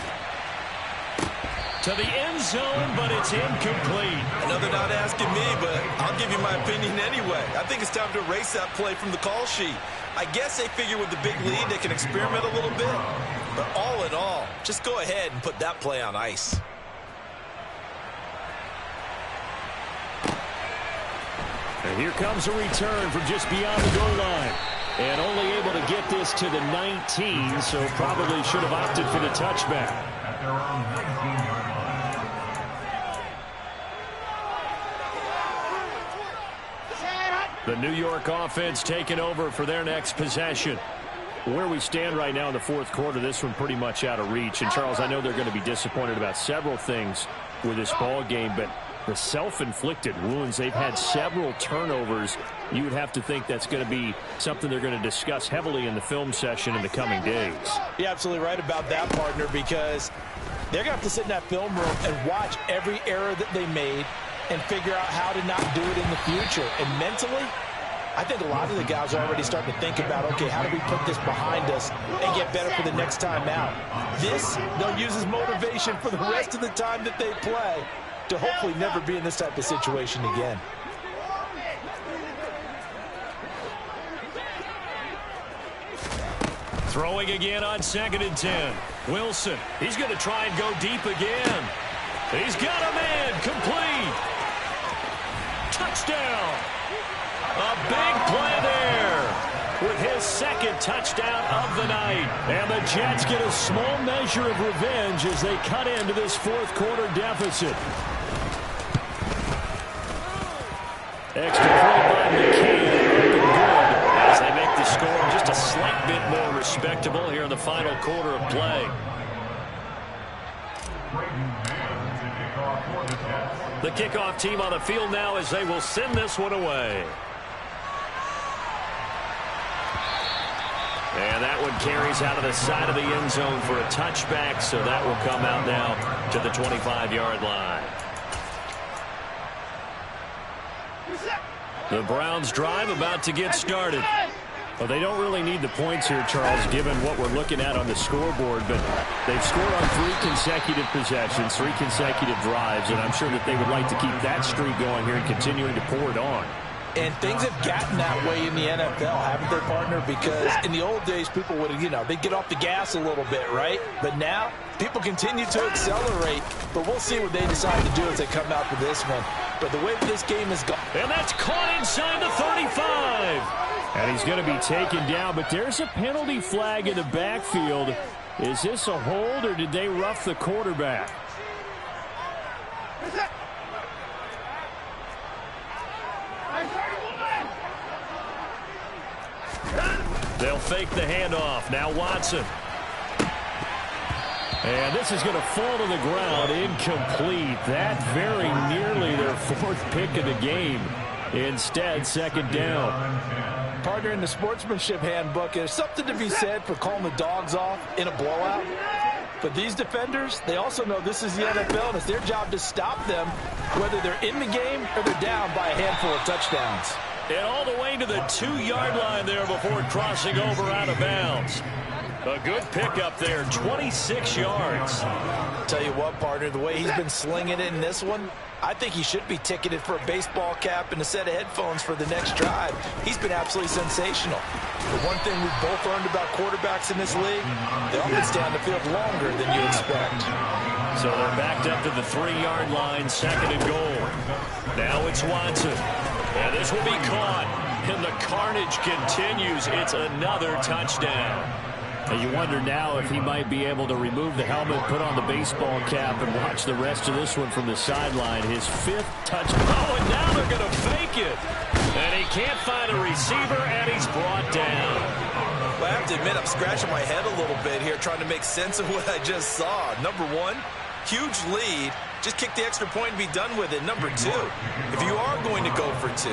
B: To the end zone, but it's incomplete.
E: I know they're not asking me, but I'll give you my opinion anyway. I think it's time to erase that play from the call sheet. I guess they figure with the big lead they can experiment a little bit. But all in all, just go ahead and put that play on ice.
B: And here comes a return from just beyond the goal line. And only able to get this to the 19, so probably should have opted for the touchback. The New York offense taking over for their next possession. Where we stand right now in the 4th quarter, this one pretty much out of reach. And, Charles, I know they're going to be disappointed about several things with this ball game, but the self-inflicted wounds, they've had several turnovers. You would have to think that's going to be something they're going to discuss heavily in the film session in the coming days.
C: You're absolutely right about that, partner, because they're going to have to sit in that film room and watch every error that they made and figure out how to not do it in the future. And mentally, I think a lot of the guys are already starting to think about, okay, how do we put this behind us and get better for the next time out? This, they'll use as motivation for the rest of the time that they play to hopefully never be in this type of situation again.
B: Throwing again on 2nd and 10. Wilson, he's going to try and go deep again. He's got a man, complete. Touchdown. A big play there with his 2nd touchdown of the night. And the Jets get a small measure of revenge as they cut into this 4th quarter deficit. Extra play by McCain. Good as they make the score just a slight bit more respectable here in the final quarter of play. The kickoff team on the field now as they will send this one away. And that one carries out of the side of the end zone for a touchback, so that will come out now to the 25-yard line. The Browns drive about to get started.
D: Well, they don't really need the points here, Charles, given what we're looking at on the scoreboard, but they've scored on 3 consecutive possessions, 3 consecutive drives, and I'm sure that they would like to keep that streak going here and continuing to pour it on.
C: And things have gotten that way in the NFL, haven't they, partner? Because in the old days, people would, they'd get off the gas a little bit, right? But now, people continue to accelerate. But we'll see what they decide to do as they come out for this one. But the way this game has gone.
B: And that's caught inside the 35.
D: And he's going to be taken down, but there's a penalty flag in the backfield. Is this a hold, or did they rough the quarterback?
B: They'll fake the handoff. Now Watson.
D: And this is going to fall to the ground, incomplete. That very nearly their 4th pick of the game. Instead, 2nd down.
C: Partner, in the sportsmanship handbook, there's something to be said for calling the dogs off in a blowout. But these defenders, they also know this is the NFL, and it's their job to stop them, whether they're in the game or they're down by a handful of touchdowns.
B: And all the way to the 2-yard line there before crossing over out of bounds. A good pickup there, 26 yards.
C: Tell you what, partner, the way he's been slinging it in this one, I think he should be ticketed for a baseball cap and a set of headphones for the next drive. He's been absolutely sensational. The one thing we've both learned about quarterbacks in this league, they often stay on the field longer than you expect.
B: So they're backed up to the 3-yard line, 2nd and goal. Now it's Watson. And this will be caught. And the carnage continues. It's another touchdown.
D: And you wonder now if he might be able to remove the helmet, put on the baseball cap, and watch the rest of this one from the sideline. His 5th touchdown.
B: Oh, and now they're going to fake it. And he can't find a receiver, and he's brought down.
E: Well, I have to admit, I'm scratching my head a little bit here trying to make sense of what I just saw. Number 1, huge lead. Just kick the extra point and be done with it. Number 2, if you are going to go for 2,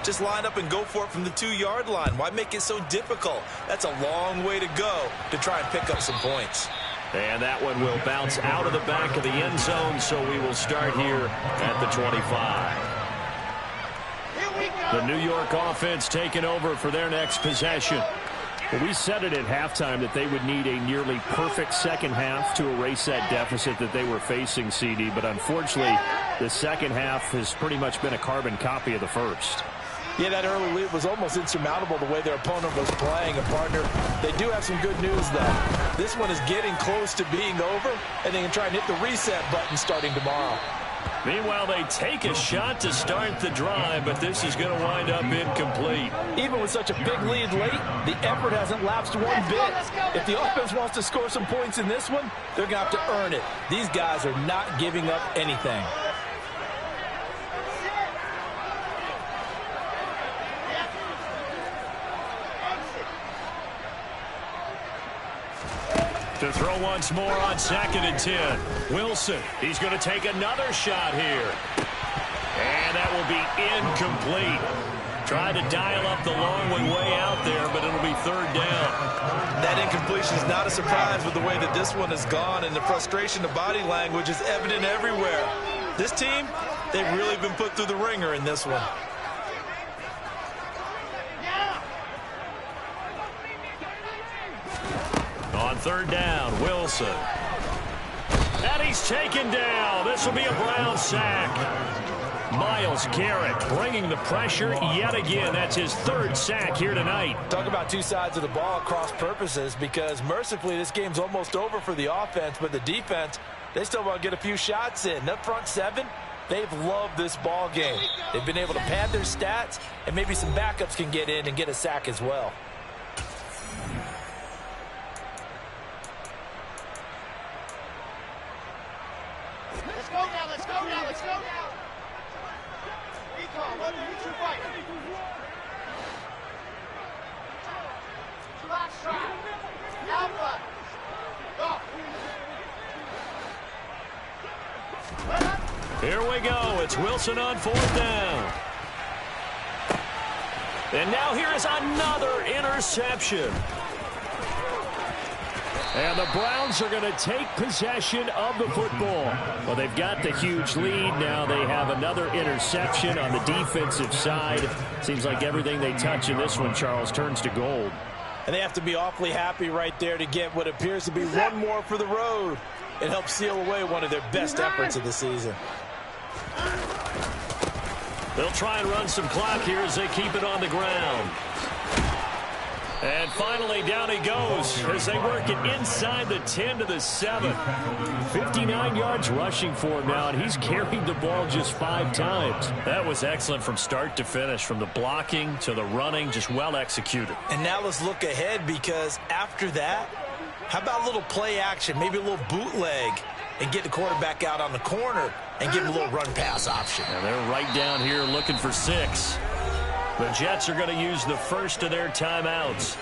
E: just line up and go for it from the 2-yard line. Why make it so difficult? That's a long way to go to try and pick up some points.
B: And that one will bounce out of the back of the end zone, so we will start here at the 25. The New York offense taking over for their next possession.
D: Well, we said it at halftime that they would need a nearly perfect second half to erase that deficit that they were facing, CD. But unfortunately, the second half has pretty much been a carbon copy of the first.
C: Yeah, that early lead was almost insurmountable the way their opponent was playing. And, partner, they do have some good news, though. This one is getting close to being over, and they can try and hit the reset button starting tomorrow.
B: Meanwhile, they take a shot to start the drive, but this is going to wind up incomplete.
C: Even with such a big lead late, the effort hasn't lapsed one bit. If the offense wants to score some points in this one, they're going to have to earn it. These guys are not giving up anything.
B: To throw once more on 2nd and 10. Wilson, he's going to take another shot here. And that will be incomplete. Tried to dial up the long one way out there, but it'll be 3rd down.
E: That incompletion is not a surprise with the way that this one has gone, and the frustration of body language is evident everywhere. This team, they've really been put through the ringer in this one.
B: On 3rd down, Wilson. And he's taken down. This will be a Brown sack. Myles Garrett bringing the pressure yet again. That's his 3rd sack here tonight.
C: Talk about two sides of the ball cross purposes, because mercifully this game's almost over for the offense, but the defense, they still want to get a few shots in. That front 7, they've loved this ball game. They've been able to pad their stats, and maybe some backups can get in and get a sack as well.
F: Let's go now, let's go now, let's go now. Recall, what do you fight? Last shot. Alpha. Go.
B: Here we go. It's Wilson on 4th down. And now here is another interception. And the Browns are going to take possession of the football. Well, they've got the huge lead. Now they have another interception on the defensive side. Seems like everything they touch in this one, Charles, turns to gold.
C: And they have to be awfully happy right there to get what appears to be one more for the road. It helps seal away one of their best efforts of the season.
B: They'll try and run some clock here as they keep it on the ground. And finally, down he goes as they work it inside the 10 to the 7. 59 yards rushing for him now, and he's carried the ball just 5 times. That was excellent from start to finish, from the blocking to the running, just well executed.
C: And now let's look ahead, because after that, how about a little play action, maybe a little bootleg, and get the quarterback out on the corner and give him a little run-pass option.
B: And they're right down here looking for 6. The Jets are going to use the first of their timeouts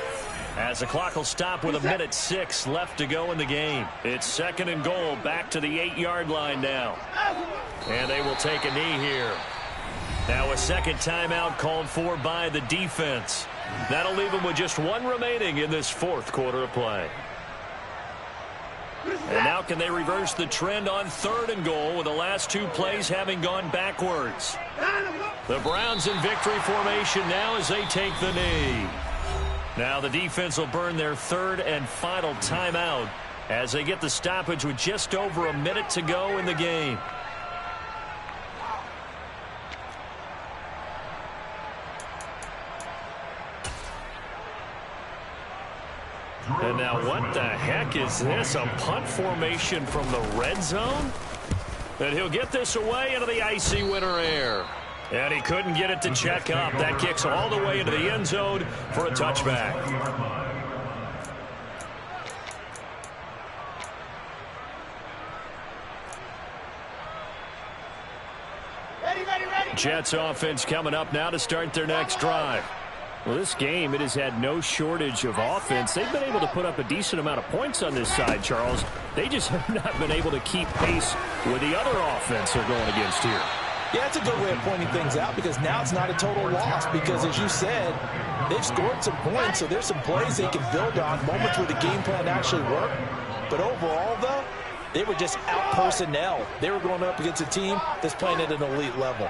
B: as the clock will stop with 1:06 left to go in the game. It's 2nd and goal, back to the 8-yard line now. And they will take a knee here. Now a second timeout called for by the defense. That'll leave them with just 1 remaining in this 4th quarter of play. And now can they reverse the trend on 3rd and goal with the last 2 plays having gone backwards? The Browns in victory formation now as they take the knee. Now the defense will burn their 3rd and final timeout as they get the stoppage with just over a minute to go in the game. And now what the heck is this? A punt formation from the red zone? And he'll get this away into the icy winter air. And he couldn't get it to check up. That kicks all the way into the end zone for a touchback. Jets offense coming up now to start their next drive. Well, this game, it has had no shortage of offense. They've been able to put up a decent amount of points on this side, Charles. They just have not been able to keep pace with the other offense they're going against here.
C: Yeah, that's a good way of pointing things out, because now it's not a total loss, because as you said, they've scored some points, so there's some plays they can build on, moments where the game plan actually worked. But overall, though, they were just out personnel. They were going up against a team that's playing at an elite level.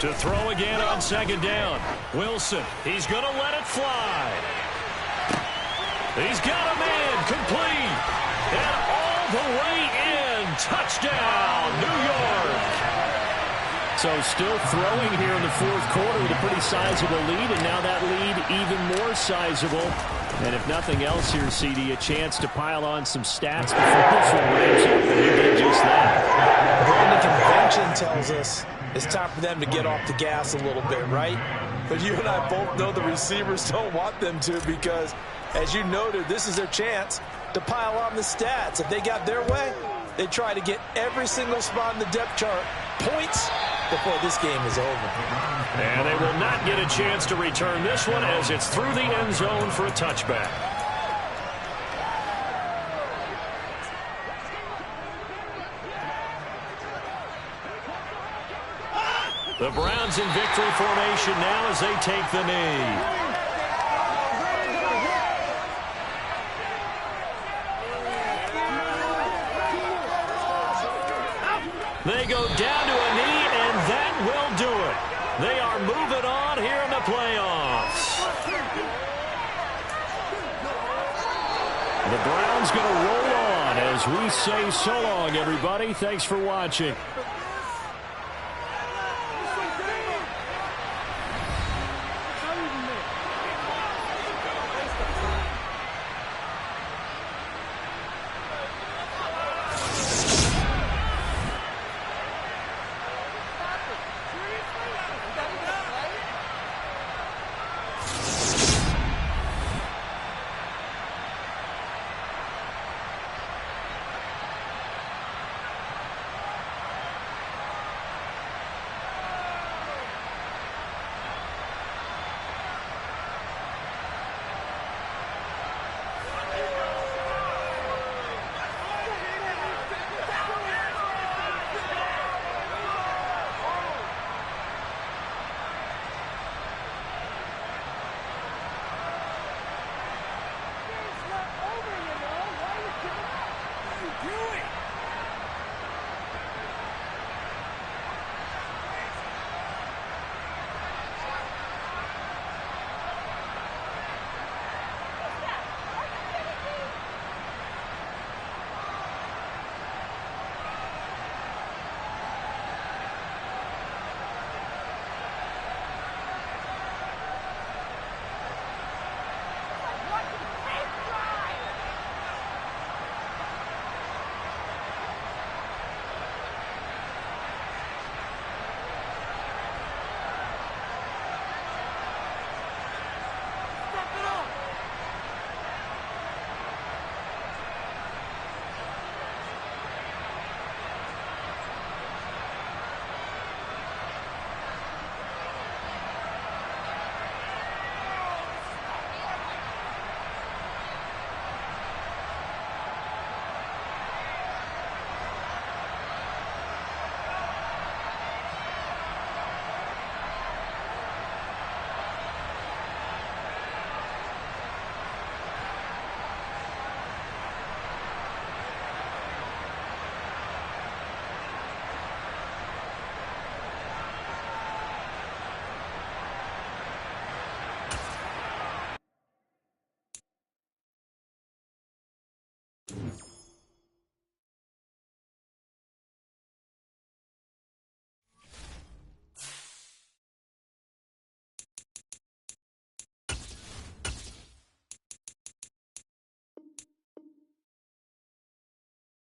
B: To throw again on 2nd down. Wilson, he's going to let it fly. He's got a man, complete. And all the way in. Touchdown, New York. So still throwing here in the 4th quarter with a pretty sizable lead, and now that lead even more sizable. And if nothing else here, CD, a chance to pile on some stats before this one ramps up, and he did just that.
C: The convention tells us it's time for them to get off the gas a little bit, right? But you and I both know the receivers don't want them to, because, as you noted, this is their chance to pile on the stats. If they got their way, they try to get every single spot in the depth chart points before this game is over.
B: And they will not get a chance to return this one as it's through the end zone for a touchback. The Browns in victory formation now as they take the knee. They go down to a knee, and that will do it. They are moving on here in the playoffs. The Browns going to roll on as we say so long, everybody. Thanks for watching.